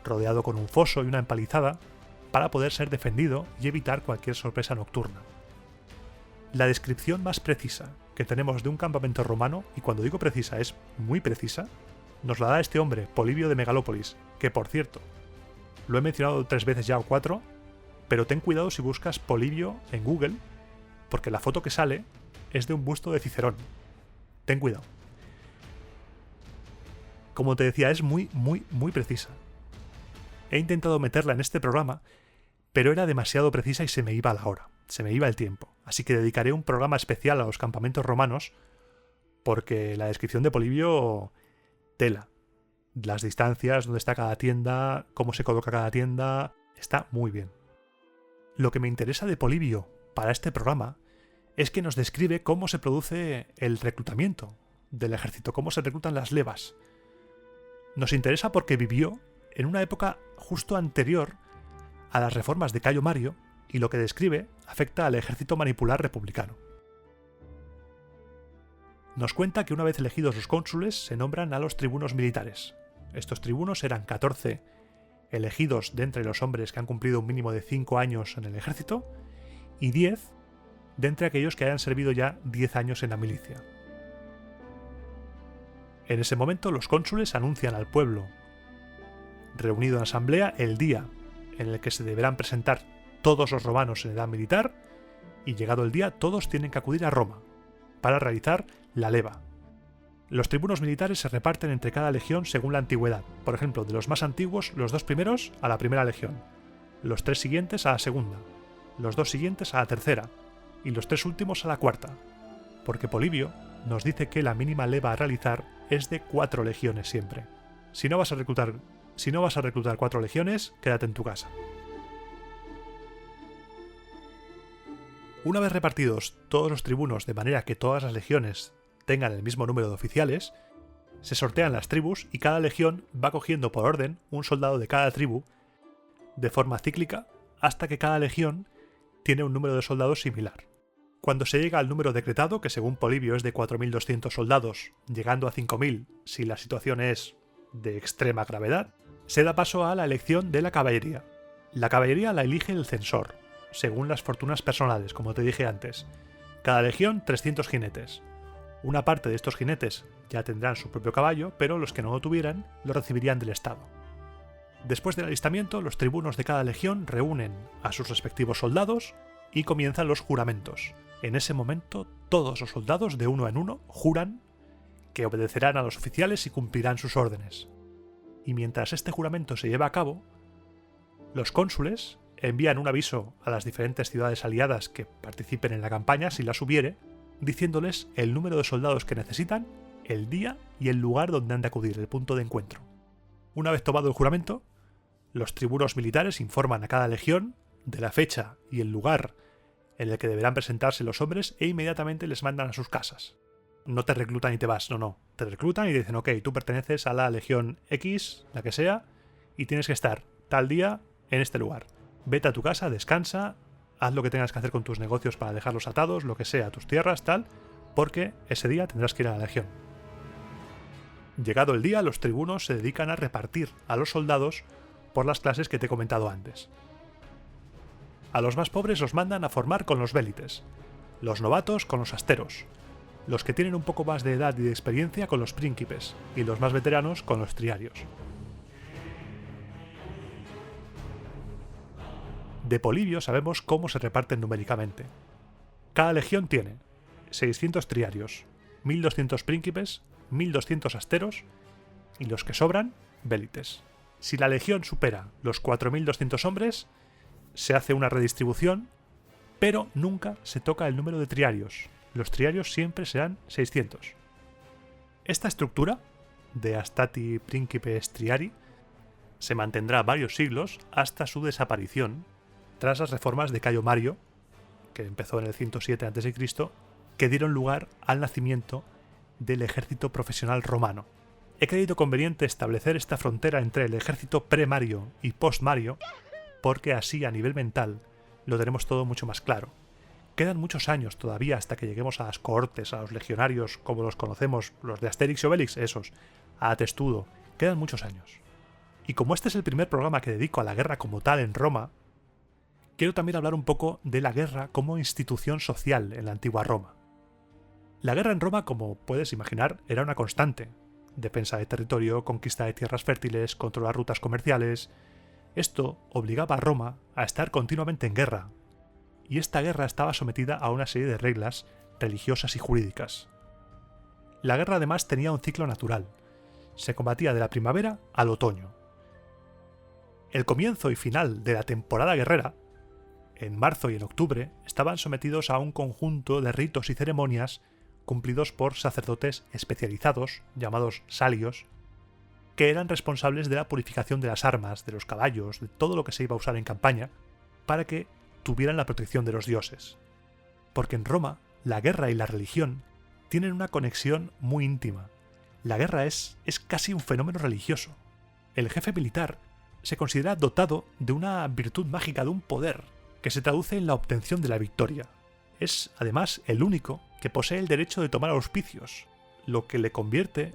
rodeado con un foso y una empalizada, para poder ser defendido y evitar cualquier sorpresa nocturna. La descripción más precisa que tenemos de un campamento romano, y cuando digo precisa es muy precisa, nos la da este hombre, Polibio de Megalópolis, que por cierto, lo he mencionado 3 veces ya o 4, pero ten cuidado si buscas Polibio en Google, porque la foto que sale es de un busto de Cicerón. Ten cuidado. Como te decía, es muy precisa. He intentado meterla en este programa, pero era demasiado precisa y se me iba la hora, se me iba el tiempo. Así que dedicaré un programa especial a los campamentos romanos, porque la descripción de Polibio, tela. Las distancias, dónde está cada tienda, cómo se coloca cada tienda, está muy bien. Lo que me interesa de Polibio para este programa es que nos describe cómo se produce el reclutamiento del ejército, cómo se reclutan las levas. Nos interesa porque vivió en una época justo anterior a las reformas de Cayo Mario, y lo que describe afecta al ejército manipular republicano. Nos cuenta que una vez elegidos los cónsules se nombran a los tribunos militares. Estos tribunos eran 14 elegidos de entre los hombres que han cumplido un mínimo de 5 años en el ejército y 10 de entre aquellos que hayan servido ya 10 años en la milicia. En ese momento los cónsules anuncian al pueblo reunido en asamblea el día en el que se deberán presentar todos los romanos en edad militar, y llegado el día todos tienen que acudir a Roma para realizar la leva. Los tribunos militares se reparten entre cada legión según la antigüedad. Por ejemplo, de los más antiguos, los 2 primeros a la primera legión, los 3 siguientes a la segunda, los 2 siguientes a la tercera y los 3 últimos a la cuarta, porque Polibio nos dice que la mínima leva a realizar es de 4 legiones siempre. Si no vas a reclutar 4 legiones, quédate en tu casa. Una vez repartidos todos los tribunos de manera que todas las legiones tengan el mismo número de oficiales, se sortean las tribus y cada legión va cogiendo por orden un soldado de cada tribu de forma cíclica hasta que cada legión tiene un número de soldados similar. Cuando se llega al número decretado, que según Polibio es de 4.200 soldados, llegando a 5.000 si la situación es de extrema gravedad, se da paso a la elección de la caballería. La caballería la elige el censor, según las fortunas personales, como te dije antes. Cada legión 300 jinetes. Una parte de estos jinetes ya tendrán su propio caballo, pero los que no lo tuvieran lo recibirían del Estado. Después del alistamiento, los tribunos de cada legión reúnen a sus respectivos soldados y comienzan los juramentos. En ese momento, todos los soldados, de uno en uno, juran que obedecerán a los oficiales y cumplirán sus órdenes. Y mientras este juramento se lleva a cabo, los cónsules envían un aviso a las diferentes ciudades aliadas que participen en la campaña, si las hubiere, diciéndoles el número de soldados que necesitan, el día y el lugar donde han de acudir, el punto de encuentro. Una vez tomado el juramento, los tribunos militares informan a cada legión de la fecha y el lugar en el que deberán presentarse los hombres e inmediatamente les mandan a sus casas. No te reclutan y te vas, no. Te reclutan y dicen, ok, tú perteneces a la legión X, la que sea, y tienes que estar tal día en este lugar. Vete a tu casa, descansa, haz lo que tengas que hacer con tus negocios para dejarlos atados, lo que sea, tus tierras, tal, porque ese día tendrás que ir a la legión. Llegado el día, los tribunos se dedican a repartir a los soldados por las clases que te he comentado antes. A los más pobres los mandan a formar con los vélites, los novatos con los asteros, los que tienen un poco más de edad y de experiencia con los príncipes, y los más veteranos con los triarios. De Polibio sabemos cómo se reparten numéricamente. Cada legión tiene 600 triarios, 1.200 príncipes, 1.200 asteros y los que sobran, vélites. Si la legión supera los 4.200 hombres, se hace una redistribución, pero nunca se toca el número de triarios. Los triarios siempre serán 600. Esta estructura, de Astati Principes Triari, se mantendrá varios siglos hasta su desaparición, tras las reformas de Cayo Mario, que empezó en el 107 a.C., que dieron lugar al nacimiento del ejército profesional romano. He creído conveniente establecer esta frontera entre el ejército pre-Mario y post-Mario, porque así a nivel mental lo tenemos todo mucho más claro. Quedan muchos años todavía hasta que lleguemos a las cohortes, a los legionarios como los conocemos, los de Asterix y Obelix, esos, a Testudo. Quedan muchos años. Y como este es el primer programa que dedico a la guerra como tal en Roma, quiero también hablar un poco de la guerra como institución social en la antigua Roma. La guerra en Roma, como puedes imaginar, era una constante. Defensa de territorio, conquista de tierras fértiles, controlar rutas comerciales. Esto obligaba a Roma a estar continuamente en guerra, y esta guerra estaba sometida a una serie de reglas religiosas y jurídicas. La guerra además tenía un ciclo natural. Se combatía de la primavera al otoño. El comienzo y final de la temporada guerrera, en marzo y en octubre, estaban sometidos a un conjunto de ritos y ceremonias cumplidos por sacerdotes especializados, llamados salios, que eran responsables de la purificación de las armas, de los caballos, de todo lo que se iba a usar en campaña, para que tuvieran la protección de los dioses. Porque en Roma, la guerra y la religión tienen una conexión muy íntima. La guerra es casi un fenómeno religioso. El jefe militar se considera dotado de una virtud mágica, de un poder, que se traduce en la obtención de la victoria. Es, además, el único que posee el derecho de tomar auspicios, lo que le convierte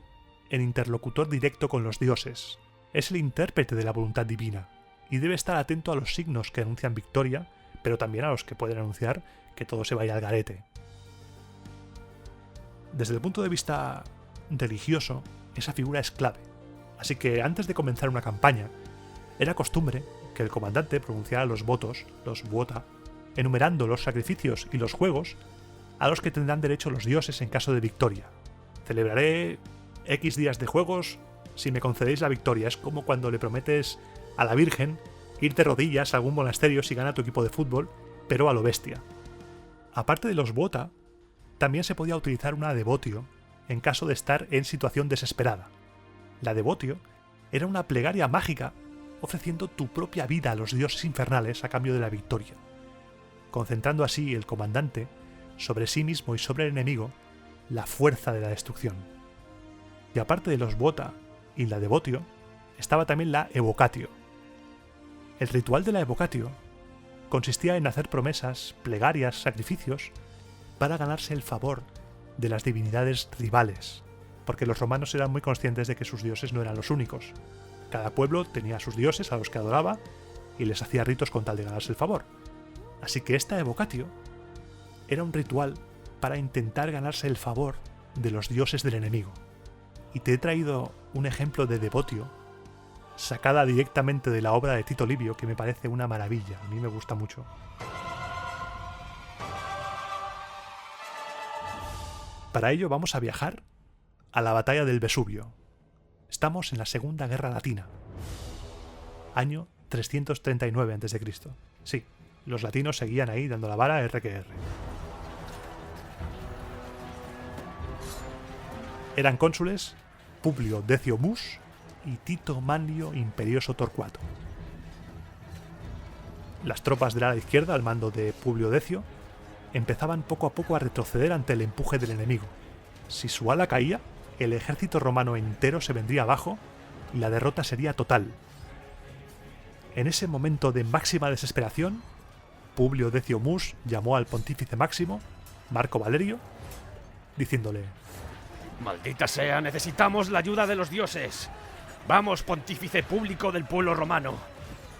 en interlocutor directo con los dioses. Es el intérprete de la voluntad divina, y debe estar atento a los signos que anuncian victoria, pero también a los que pueden anunciar que todo se vaya al garete. Desde el punto de vista religioso, esa figura es clave. Así que antes de comenzar una campaña, era costumbre que el comandante pronunciara los votos, los vuota, enumerando los sacrificios y los juegos a los que tendrán derecho los dioses en caso de victoria. Celebraré X días de juegos si me concedéis la victoria. Es como cuando le prometes a la Virgen ir de rodillas a algún monasterio si gana tu equipo de fútbol, pero a lo bestia. Aparte de los vota, también se podía utilizar una devotio en caso de estar en situación desesperada. La devotio era una plegaria mágica ofreciendo tu propia vida a los dioses infernales a cambio de la victoria, concentrando así el comandante sobre sí mismo y sobre el enemigo la fuerza de la destrucción. Y aparte de los vota y la devotio, estaba también la evocatio. El ritual de la evocatio consistía en hacer promesas, plegarias, sacrificios para ganarse el favor de las divinidades rivales, porque los romanos eran muy conscientes de que sus dioses no eran los únicos. Cada pueblo tenía sus dioses a los que adoraba y les hacía ritos con tal de ganarse el favor. Así que esta evocatio era un ritual para intentar ganarse el favor de los dioses del enemigo. Y te he traído un ejemplo de devotio sacada directamente de la obra de Tito Livio, que me parece una maravilla, a mí me gusta mucho. Para ello vamos a viajar a la batalla del Vesubio. Estamos en la Segunda Guerra Latina, año 339 a.C. Sí, los latinos seguían ahí dando la vara R que R. Eran cónsules Publio Decio Mus y Tito Manlio Imperioso Torcuato. Las tropas del ala izquierda, al mando de Publio Decio, empezaban poco a poco a retroceder ante el empuje del enemigo. Si su ala caía, el ejército romano entero se vendría abajo y la derrota sería total. En ese momento de máxima desesperación, Publio Decio Mus llamó al pontífice máximo, Marco Valerio, diciéndole: «Maldita sea, necesitamos la ayuda de los dioses. Vamos, pontífice público del pueblo romano.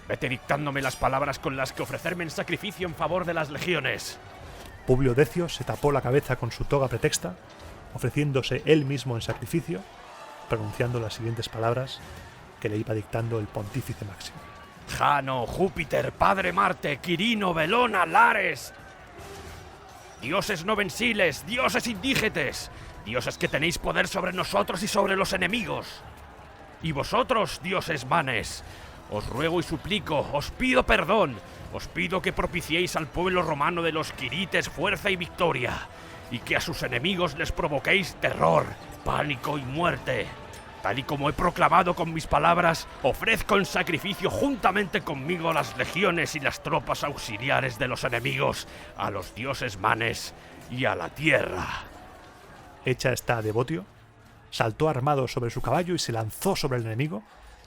Vete dictándome las palabras con las que ofrecerme en sacrificio en favor de las legiones». Publio Decio se tapó la cabeza con su toga pretexta, ofreciéndose él mismo en sacrificio, pronunciando las siguientes palabras que le iba dictando el pontífice máximo: «Jano, Júpiter, Padre Marte, Quirino, Belona, Lares. Dioses no venciles, dioses indígetes, dioses que tenéis poder sobre nosotros y sobre los enemigos. Y vosotros, dioses manes, os ruego y suplico, os pido perdón, os pido que propiciéis al pueblo romano de los quirites fuerza y victoria, y que a sus enemigos les provoquéis terror, pánico y muerte. Tal y como he proclamado con mis palabras, ofrezco en sacrificio juntamente conmigo a las legiones y las tropas auxiliares de los enemigos, a los dioses manes y a la tierra». Hecha esta devotio, saltó armado sobre su caballo y se lanzó sobre el enemigo,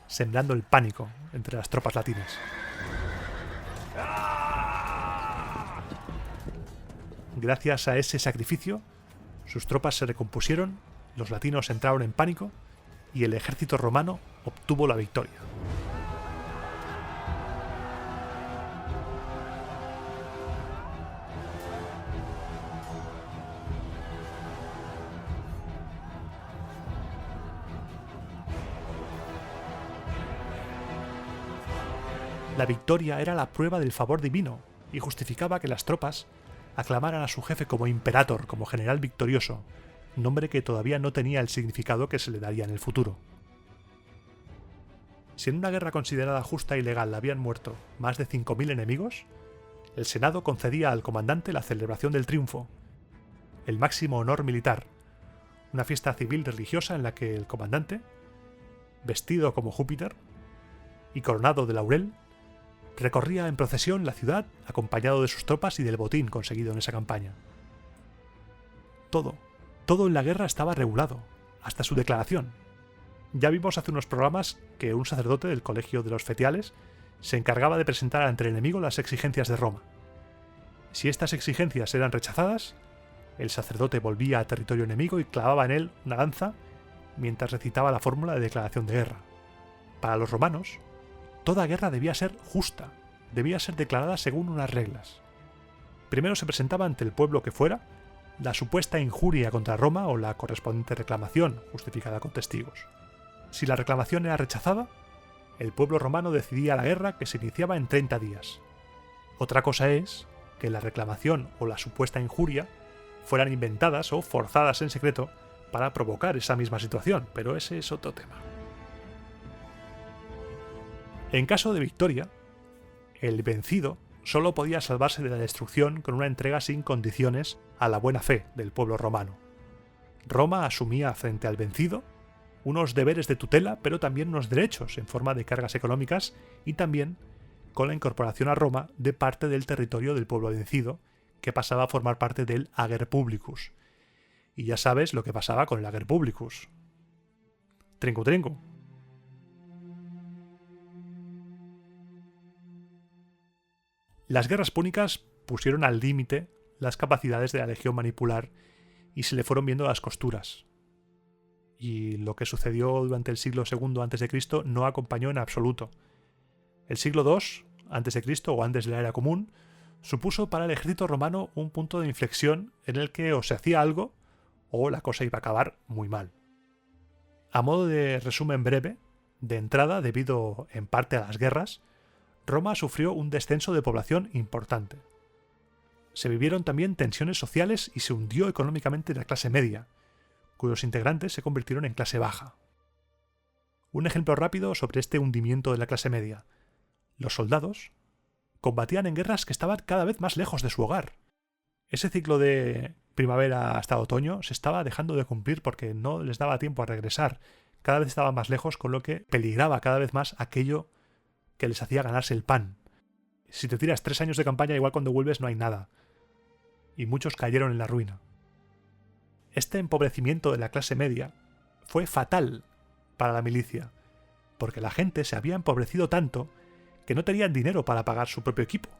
sembrando el pánico entre las tropas latinas. Gracias a ese sacrificio, sus tropas se recompusieron, los latinos entraron en pánico y el ejército romano obtuvo la victoria. La victoria era la prueba del favor divino y justificaba que las tropas aclamaran a su jefe como imperator, como general victorioso, nombre que todavía no tenía el significado que se le daría en el futuro. Si en una guerra considerada justa y legal habían muerto más de 5.000 enemigos, el Senado concedía al comandante la celebración del triunfo, el máximo honor militar, una fiesta civil religiosa en la que el comandante, vestido como Júpiter y coronado de laurel, recorría en procesión la ciudad acompañado de sus tropas y del botín conseguido en esa campaña. Todo en la guerra estaba regulado, hasta su declaración. Ya vimos hace unos programas que un sacerdote del Colegio de los Fetiales se encargaba de presentar ante el enemigo las exigencias de Roma. Si estas exigencias eran rechazadas, el sacerdote volvía a territorio enemigo y clavaba en él una lanza mientras recitaba la fórmula de declaración de guerra. Para los romanos, toda guerra debía ser justa, debía ser declarada según unas reglas. Primero se presentaba ante el pueblo que fuera la supuesta injuria contra Roma o la correspondiente reclamación, justificada con testigos. Si la reclamación era rechazada, el pueblo romano decidía la guerra, que se iniciaba en 30 días. Otra cosa es que la reclamación o la supuesta injuria fueran inventadas o forzadas en secreto para provocar esa misma situación, pero ese es otro tema. En caso de victoria, el vencido solo podía salvarse de la destrucción con una entrega sin condiciones a la buena fe del pueblo romano. Roma asumía frente al vencido unos deberes de tutela, pero también unos derechos en forma de cargas económicas y también con la incorporación a Roma de parte del territorio del pueblo vencido, que pasaba a formar parte del Ager Publicus. Y ya sabes lo que pasaba con el Ager Publicus. Trinco, trinco. Las guerras púnicas pusieron al límite las capacidades de la Legión manipular y se le fueron viendo las costuras. Y lo que sucedió durante el siglo II a.C. no acompañó en absoluto. El siglo II a.C. o antes de la era común supuso para el ejército romano un punto de inflexión en el que o se hacía algo o la cosa iba a acabar muy mal. A modo de resumen breve, de entrada, debido en parte a las guerras, Roma sufrió un descenso de población importante. Se vivieron también tensiones sociales y se hundió económicamente la clase media, cuyos integrantes se convirtieron en clase baja. Un ejemplo rápido sobre este hundimiento de la clase media. Los soldados combatían en guerras que estaban cada vez más lejos de su hogar. Ese ciclo de primavera hasta otoño se estaba dejando de cumplir porque no les daba tiempo a regresar. Cada vez estaban más lejos, con lo que peligraba cada vez más aquello que les hacía ganarse el pan. Si te tiras 3 años de campaña, igual cuando vuelves no hay nada. Y muchos cayeron en la ruina. Este empobrecimiento de la clase media fue fatal para la milicia, porque la gente se había empobrecido tanto que no tenían dinero para pagar su propio equipo.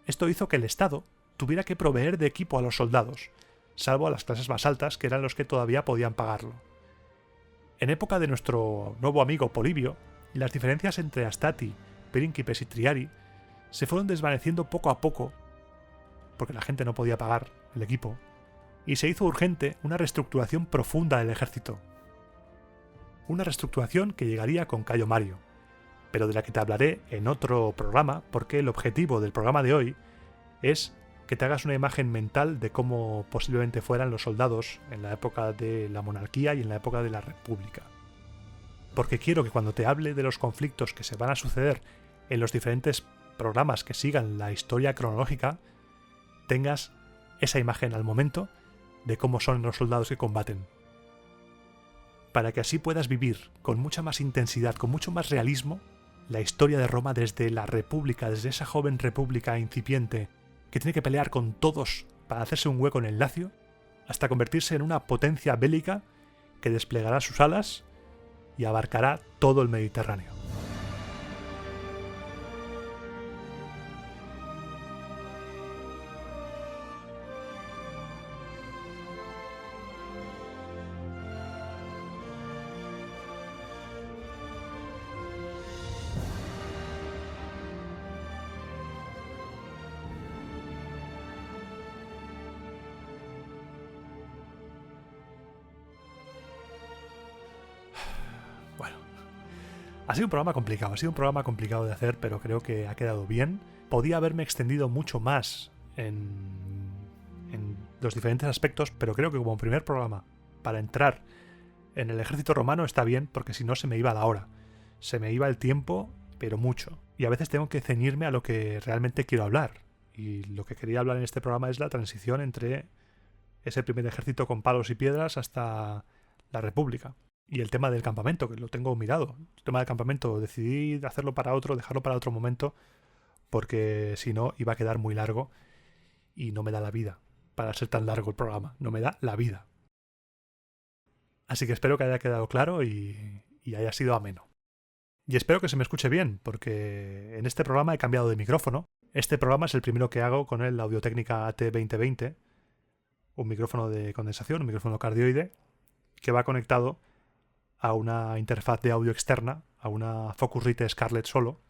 Esto hizo que el Estado tuviera que proveer de equipo a los soldados, salvo a las clases más altas, que eran los que todavía podían pagarlo. En época de nuestro nuevo amigo Polibio, las diferencias entre Astati, Pérínquipes y Triari se fueron desvaneciendo poco a poco, porque la gente no podía pagar el equipo, y se hizo urgente una reestructuración profunda del ejército. Una reestructuración que llegaría con Cayo Mario, pero de la que te hablaré en otro programa, porque el objetivo del programa de hoy es que te hagas una imagen mental de cómo posiblemente fueran los soldados en la época de la monarquía y en la época de la república. Porque quiero que cuando te hable de los conflictos que se van a suceder en los diferentes programas que sigan la historia cronológica, tengas esa imagen al momento de cómo son los soldados que combaten. Para que así puedas vivir con mucha más intensidad, con mucho más realismo, la historia de Roma desde la república, desde esa joven república incipiente que tiene que pelear con todos para hacerse un hueco en el Lacio, hasta convertirse en una potencia bélica que desplegará sus alas y abarcará todo el Mediterráneo. Ha sido un programa complicado de hacer, pero creo que ha quedado bien. Podía haberme extendido mucho más en los diferentes aspectos, pero creo que como primer programa para entrar en el ejército romano está bien, porque si no se me iba la hora. Se me iba el tiempo, pero mucho. Y a veces tengo que ceñirme a lo que realmente quiero hablar. Y lo que quería hablar en este programa es la transición entre ese primer ejército con palos y piedras hasta la República. Y el tema del campamento, que lo tengo mirado. El tema del campamento decidí dejarlo para otro momento, porque si no iba a quedar muy largo y no me da la vida para ser tan largo el programa. No me da la vida. Así que espero que haya quedado claro y haya sido ameno. Y espero que se me escuche bien, porque en este programa he cambiado de micrófono. Este programa es el primero que hago con el Audio-Técnica AT2020, un micrófono de condensación, un micrófono cardioide, que va conectado a una interfaz de audio externa, a una Focusrite Scarlett solo,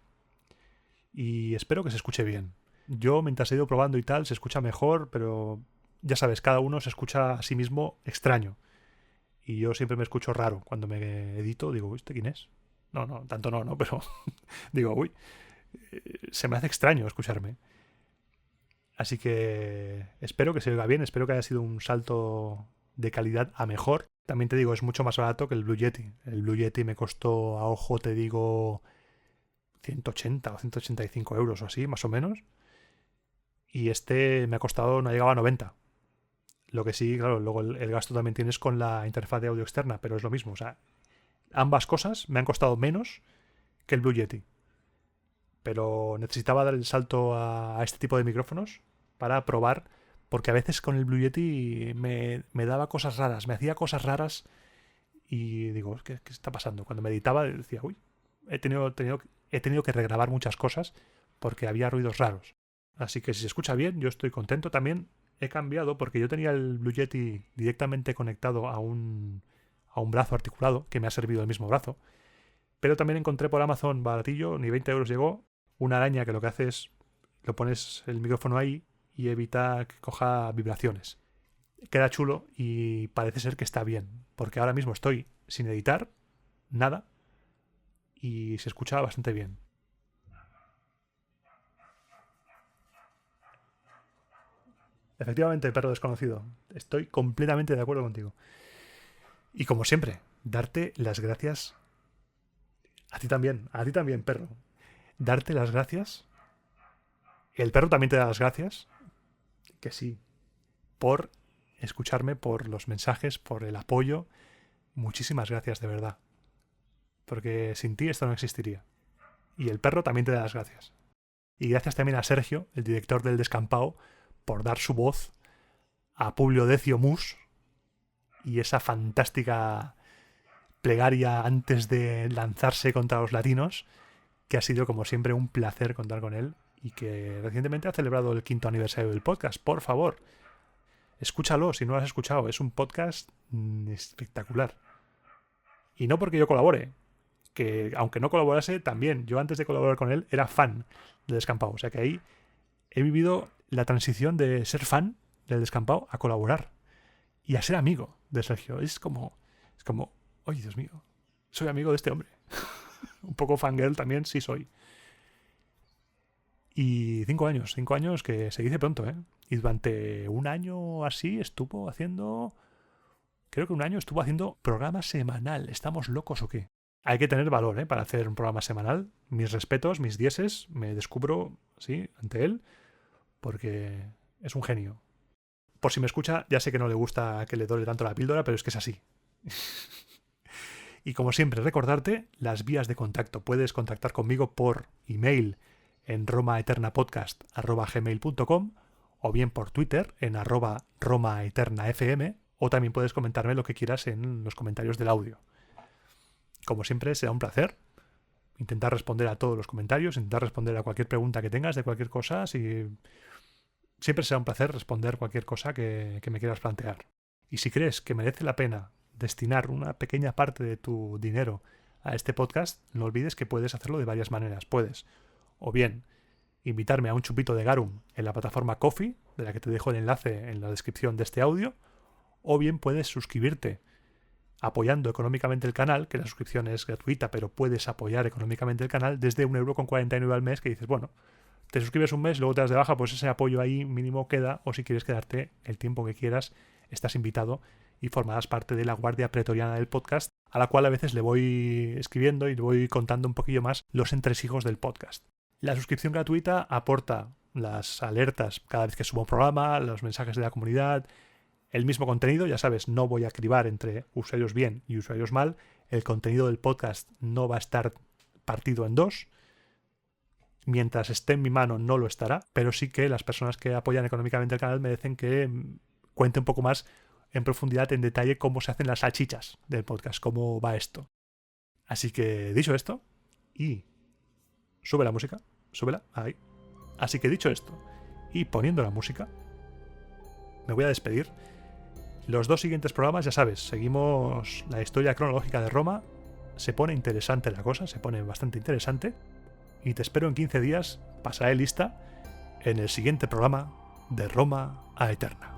y espero que se escuche bien. Yo, mientras he ido probando y tal, se escucha mejor, pero ya sabes, cada uno se escucha a sí mismo extraño. Y yo siempre me escucho raro. Cuando me edito, digo, ¿este quién es? No, tanto no, pero digo, uy, se me hace extraño escucharme. Así que espero que se oiga bien, espero que haya sido un salto de calidad a mejor. También te digo, es mucho más barato que el Blue Yeti. El Blue Yeti me costó, a ojo te digo, 180 o 185 euros o así, más o menos. Y este me ha costado, no llegaba a 90. Lo que sí, claro, luego el gasto también tienes con la interfaz de audio externa, pero es lo mismo. O sea, ambas cosas me han costado menos que el Blue Yeti. Pero necesitaba dar el salto a este tipo de micrófonos para probar, porque a veces con el Blue Yeti me daba cosas raras, me hacía cosas raras y digo, ¿qué está pasando? Cuando me editaba decía, uy, he tenido que regrabar muchas cosas porque había ruidos raros. Así que si se escucha bien, yo estoy contento. También he cambiado porque yo tenía el Blue Yeti directamente conectado a un brazo articulado, que me ha servido el mismo brazo. Pero también encontré por Amazon baratillo, ni 20 euros llegó, una araña que lo que hace es, lo pones el micrófono ahí y evita que coja vibraciones. Queda chulo y parece ser que está bien, porque ahora mismo estoy sin editar, nada, y se escucha bastante bien. Efectivamente, perro desconocido. Estoy completamente de acuerdo contigo. Y como siempre, darte las gracias a ti también, perro. Darte las gracias. El perro también te da las gracias. Que sí. Por escucharme, por los mensajes, por el apoyo. Muchísimas gracias, de verdad. Porque sin ti esto no existiría. Y el perro también te da las gracias. Y gracias también a Sergio, el director del Descampado, por dar su voz a Publio Decio Mus y esa fantástica plegaria antes de lanzarse contra los latinos, que ha sido como siempre un placer contar con él y que recientemente ha celebrado el 5º aniversario del podcast. Por favor, escúchalo si no lo has escuchado. Es un podcast espectacular. Y no porque yo colabore, que aunque no colaborase, también yo antes de colaborar con él era fan del Descampado. O sea que ahí he vivido la transición de ser fan del Descampado a colaborar y a ser amigo de Sergio. Es como, oye, Dios mío, soy amigo de este hombre. Un poco fangirl también, sí soy. Y 5 años que se dice pronto, ¿eh? Y durante un año así estuvo haciendo... Creo que un año estuvo haciendo programa semanal. ¿Estamos locos o qué? Hay que tener valor, ¿eh? Para hacer un programa semanal. Mis respetos, mis dieces, me descubro, sí, ante él, porque es un genio. Por si me escucha, ya sé que no le gusta que le dore tanto la píldora, pero es que es así. Y como siempre, recordarte las vías de contacto. Puedes contactar conmigo por email en romaeternapodcast@gmail.com o bien por Twitter en @romaeternafm, o también puedes comentarme lo que quieras en los comentarios del audio. Como siempre, será un placer intentar responder a todos los comentarios, intentar responder a cualquier pregunta que tengas de cualquier cosa. Siempre será un placer responder cualquier cosa que me quieras plantear. Y si crees que merece la pena destinar una pequeña parte de tu dinero a este podcast, no olvides que puedes hacerlo de varias maneras. Puedes, o bien, invitarme a un chupito de garum en la plataforma Ko-fi, de la que te dejo el enlace en la descripción de este audio, o bien puedes suscribirte apoyando económicamente el canal, que la suscripción es gratuita, pero puedes apoyar económicamente el canal desde 1,49 € al mes, que dices, bueno, te suscribes un mes, luego te das de baja, pues ese apoyo ahí mínimo queda, o si quieres quedarte el tiempo que quieras, estás invitado y formarás parte de la guardia pretoriana del podcast, a la cual a veces le voy escribiendo y le voy contando un poquillo más los entresijos del podcast. La suscripción gratuita aporta las alertas cada vez que subo un programa, los mensajes de la comunidad, el mismo contenido, ya sabes, no voy a cribar entre usuarios bien y usuarios mal, el contenido del podcast no va a estar partido en dos, mientras esté en mi mano no lo estará, pero sí que las personas que apoyan económicamente el canal merecen que cuente un poco más en profundidad, en detalle, cómo se hacen las salchichas del podcast, cómo va esto. Así que, dicho esto, y sube la música, súbela, ahí. Así que dicho esto, y poniendo la música, me voy a despedir. Los 2 siguientes programas, ya sabes, seguimos la historia cronológica de Roma, se pone interesante la cosa, se pone bastante interesante, y te espero en 15 días, pasaré lista, en el siguiente programa de Roma a Eterna.